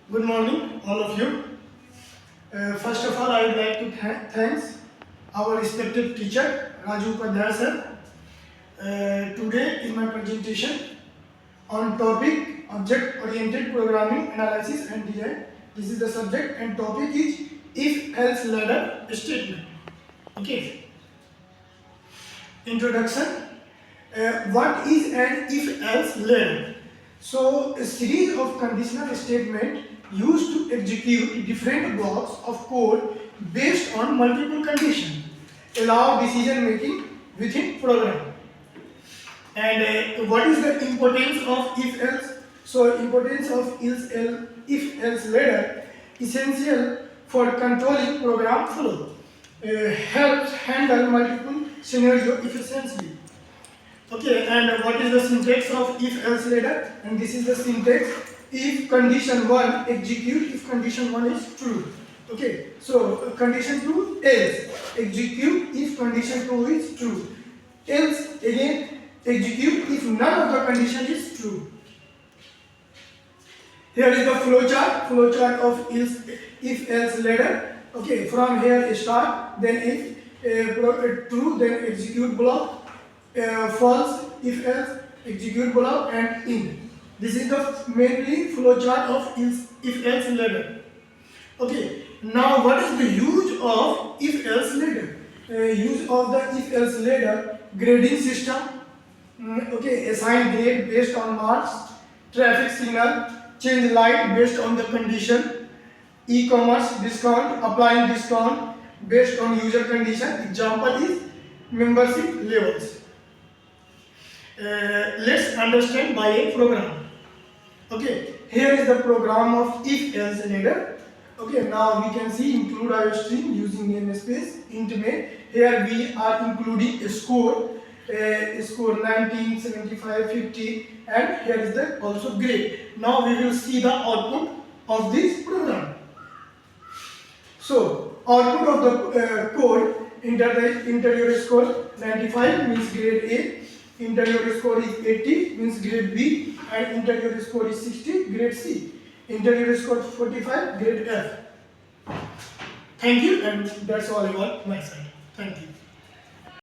Good morning, all of you. First of all, I would like to thanks our respected teacher, Aryabhata sir. Today is my presentation on topic object-oriented programming analysis and design. This is the subject and topic is if-else ladder statement. Okay. Introduction. What is an if-else ladder? So, a series of conditional statements used to execute different blocks of code based on multiple conditions allow decision making within program. And what is the importance of if-else? So, importance of if-else ladder essential for controlling program flow. Helps handle multiple scenarios efficiently. Okay, and what is the syntax of if-else ladder? And this is the syntax: if condition 1 execute if condition 1 is true. Okay, so condition 2 else execute if condition 2 is true. Else again execute if none of the condition is true. Here is the flowchart of if-else ladder. Okay, from here start, then if true, then execute block. False, if else, execute block, and in. This is the mainly flowchart of if-else ladder. Okay, now what is the use of if-else ladder? Use of the if-else ladder: grading system. Okay, assign grade based on marks, traffic signal, change light based on the condition, e-commerce discount, applying discount based on user condition. Example is membership levels. Let's understand by a program. Okay, here is the program of if-else ladder. Okay, now we can see include IOStream using namespace int main. Here we are including a score 19, 75, 50, and here is the also grade. Now we will see the output of this program. So output of the code: enter your score 95 means grade A. Enter your score is 80 means grade B, and enter your score is 60 grade C. Enter your score 45 grade F. Thank you, and that's all about my side. Thank you.